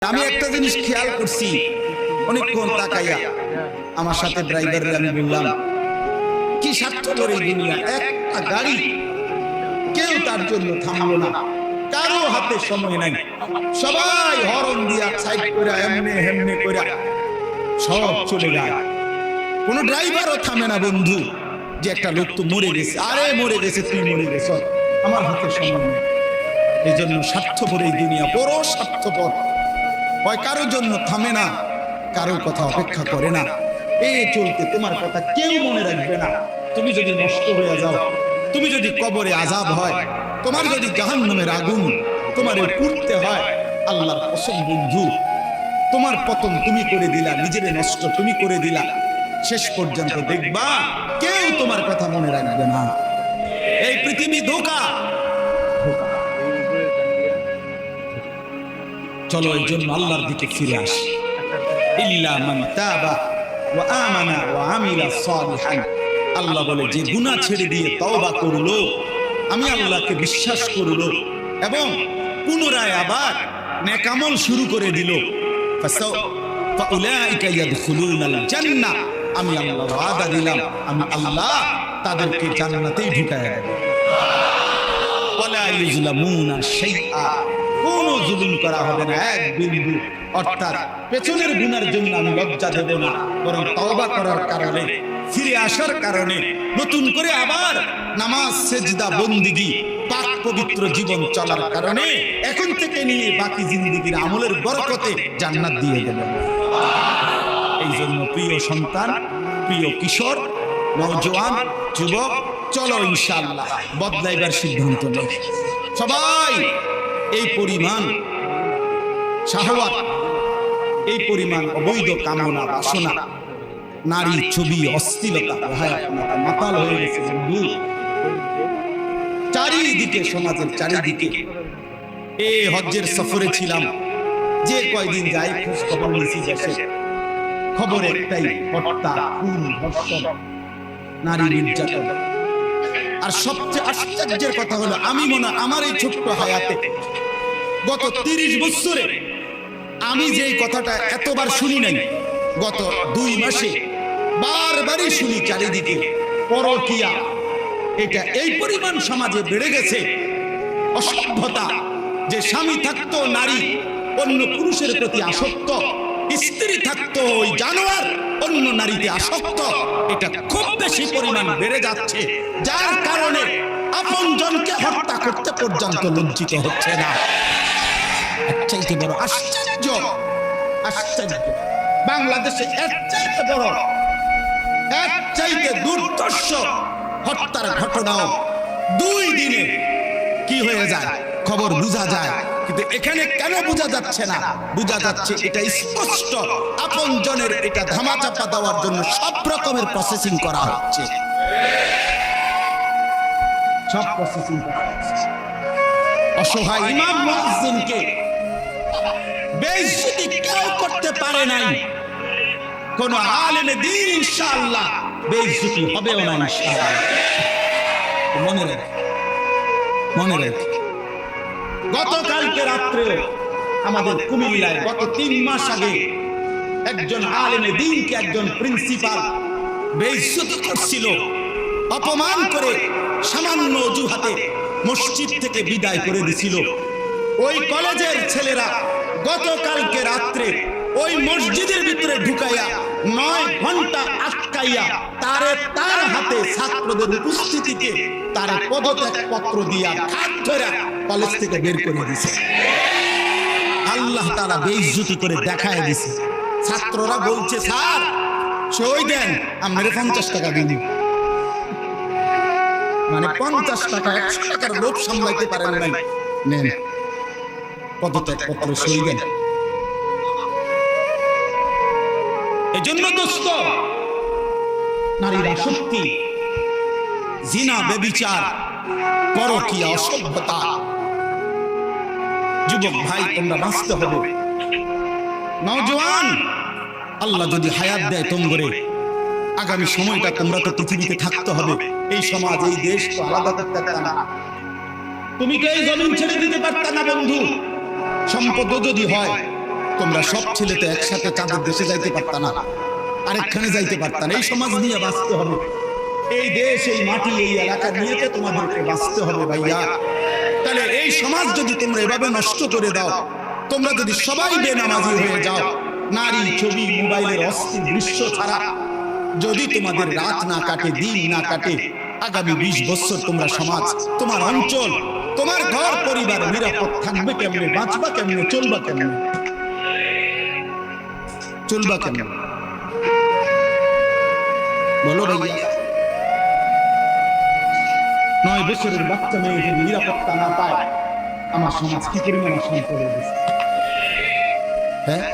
আমি একটা জিনিস খেয়াল করছি, অনেকক্ষণ তাকাইয়া আমার সাথে ড্রাইভারের আমি বললাম, কি স্বার্থপর এই দুনিয়া। একটা গাড়ি কেউ তার জন্য থামলো না, কারো হাতে সময় নাই, সবাই হরন দিয়া সাইড করে এমনে হেমনে করে সব চলে যায়। কোন ড্রাইভারও থামে না বন্ধু, যে একটা লোক তো মরে গেছে, আরে মরে গেছে, তুই মরে গেছ, আমার হাতে সময় নেই। এই জন্য স্বার্থপর এই দুনিয়া, বড় স্বার্থপর। হয় কারোর জন্য থামে না, কারোর কথা অপেক্ষা করে না। এই চলতে তোমার কথা কেউ মনে রাখবে না। তুমি যদি নষ্ট হয়ে যাও, তুমি যদি কবরে আযাব হয়, তোমার যদি জাহান্নামের আগুন তোমার পুড়তে হয়, আল্লাহর কসম বন্ধু, তোমার পতন তুমি করে দিলা, নিজের নষ্ট তুমি করে দিলা। শেষ পর্যন্ত দেখবা কেউ তোমার কথা মনে রাখবে না। এই পৃথিবী ধোঁকা। চলো এর জন্য আল্লাহর দিকে ফিরে আসি। ইল্লা মান তাবা ওয়া আমানা ওয়া আমিলা সালিহান। আল্লাহ বলে, যে গুনাহ ছেড়ে দিয়ে তওবা করলো, আমি আল্লাহকে বিশ্বাস করলো এবং পুনরায় আবার নেক আমল শুরু করে দিল, ফাউলাইকা ইয়াদখুলুনাল জান্নাহ। আমি আল্লাহ ওয়াদা দিলাম, আমি আল্লাহ তাদেরকে জান্নাতেই ঢুকায় দেব। ওয়ালা ইউজলামুনা শাইআ। কোনো জুলুম করা হবে না এক বিন্দু। অর্থাৎ পেছনের গুনার জন্য আমি লজ্জা দেব না, বরং তওবা করার কারণে, ফিরে আসার কারণে, নতুন করে আবার নামাজ সেজদা বন্দিগি পাক পবিত্র জীবন চলার কারণে এখন থেকে নিয়ে বাকি জিন্দেগীর আমলের বরকতে জান্নাত দিয়ে দেব। এই জন্য প্রিয় সন্তান, প্রিয় কিশোর, নওজোয়ান, যুবক, চলো ইনশাআল্লাহ বদলাইবার সিদ্ধান্ত নেই। সবাই এই পরিমাণ শাহওয়াত, এই পরিমাণ অবৈধ কামনা বাসনা, নারী ছবি, অশ্লীলতা, মাতাল হয়ে গেছে বন্ধু চারিদিকে, সমাজের চারিদিকে। এই হজ্জের সফরে ছিলাম, যে কয়দিন যাই খোঁজ খবর নিয়েছি দেশে, খবর একটাই, হত্যা, খুন, ধর্ষণ, নারী নির্যাতন। আর সবচেয়ে আশ্চর্যের কথা হলো, আমি মনে আমার এই ছোট্ট হায়াতে গত 30 বছরে আমি যে কথাটা এতবার শুনি নাই, গত 2 মাসে বারবারই শুনি চারিদিকে পরকীয়া। এটা এই পরিমাণ সমাজে বেড়ে গেছে, অসভ্যতা। যে স্বামী থাকতো নারী অন্য পুরুষের প্রতি আসক্ত, স্ত্রী থাকতো ওই জানোয়ার অন্য নারীতে আসক্ত। এটা খুব বেশি পরিমাণ বেড়ে যাচ্ছে, যার কারণে আপনজনকে হত্যা করতে পর্যন্ত লজ্জিত হচ্ছে না। চাইতে বড় আশ্চর্য, আশ্চর্য বাংলাদেশে এর চাইতে বড়, এর চাইতে দুর্দর্শ হত্যার ঘটনাও 2 দিনে কি হয়ে যায় খবর বোঝা যায়। কিন্তু এখানে কেন বোঝা যাচ্ছে না? বোঝা যাচ্ছে এটা স্পষ্ট, আপনজনের এটা ধামাচাপা দেওয়ার জন্য সব রকমের প্রসেসিং করা হচ্ছে, সব প্রসেসিং করা হচ্ছে। অসহায় ইমাম মুয়াজ্জিনকে বেইজ্জতি কেউ করতে পারে নাই, কোন আলেমে দ্বীন ইনশাআল্লাহ বেইজ্জতি হবেও না ইনশাআল্লাহ। মনে রাখ, মনে রাখ, গতকালকে রাত্রে আমাদের কুমিল্লায় গত 3 মাস আগে একজন আলেমে দ্বীনকে একজন প্রিন্সিপাল বেইজ্জতি করছিল, অপমান করে সামান্য অজুহাতে মসজিদ থেকে বিদায় করে দিছিল। ওই কলেজের ছেলেরা গতকালকে রাত্রে ওই মসজিদের ভিতরে ঢুকাইয়া 9 ঘন্টা আটকাইয়া তার হাতে ছাত্রদের উপস্থিতিতে তার পদত্যাগ পত্র দিয়া হাত ধরে কলেজ থেকে বের করে দিয়েছে। আল্লাহ তাআলা বেইজ্জতি করে দেখায় দিয়েছে। ছাত্ররা বলছে, স্যার সই দেন, আমরা 50 টাকা দিন। মানে 50 টাকা, 100 টাকার লোভ সামলাইতে পারেন নাই, নেন পদত্যাগ পত্র সই দেন। এজন্য দোস্ত, নারীর আসক্তি, জিনা, ব্যভিচার, পরকীয়া, অসভ্যতা, যুবক ভাই তোমরা বাঁচতে হবে। নওজোয়ান, আল্লাহ যদি হায়াত দেয় তোমরে, আগামী সময়টা তোমরা তো পৃথিবীতে থাকতে হবে। এই সমাজ, এই দেশ তো আলাদা করতে পারতা না, তুমি তো এই জমিন ছেড়ে দিতে পারতা না বন্ধু। সম্পদ যদি হয় তোমরা সব ছেলে তো একসাথে চাঁদের দেশে যাইতে পারতা না, আরেকখানে যাইতে পারতা না। এই সমাজ নিয়ে বাঁচতে হবে, এই দেশ, এই মাটি, এই এলাকা নিয়ে তো তোমাদেরকে বাঁচতে হবে ভাইয়া। তাহলে এই সমাজ যদি তোমরা এভাবে নষ্ট করে দাও, তোমরা যদি সবাই বেনামাজি হয়ে যাও, নারী, ছবি, মোবাইলের অস্থির দৃশ্য ছাড়া যদি তোমাদের রাত না কাটে, দিন না কাটে, আগামী 20 বছর তোমরা সমাজ, তোমার অঞ্চল, তোমার ঘর পরিবার নিরাপদ থাকবে কেমনে? বাঁচবা কেমনে? চলবা কেমনে? চলবা কেমনে? বলো ভাইয়া। 9 বছরের বাচ্চা মেয়ে যদি নিরাপত্তা না পায়, আমার সমাজ কি পরিমাণ অশান্ত হয়ে গেছে? হ্যাঁ,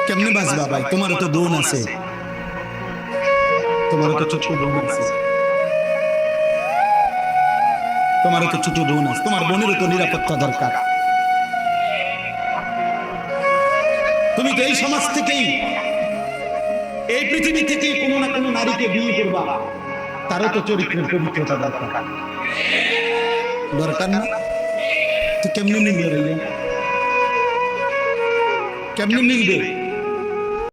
কেমনে বাঁচবা ভাই? তোমারও তো বোন আছে, তোমারও তো ছোট বোন আছে, তোমারও তো ছোট বোন আছে, তোমার বোনেরও তো নিরাপত্তা দরকার। তুমি তো এই সমাজ থেকেই, এই পৃথিবী থেকেই কোনো না কোনো নারীকে বিয়ে করবা, তারও তো চরিত্রের পবিত্রতা দরকার, দরকার না? তো কেমনে মিলবে ভাইয়া? কেমনে মিলবে?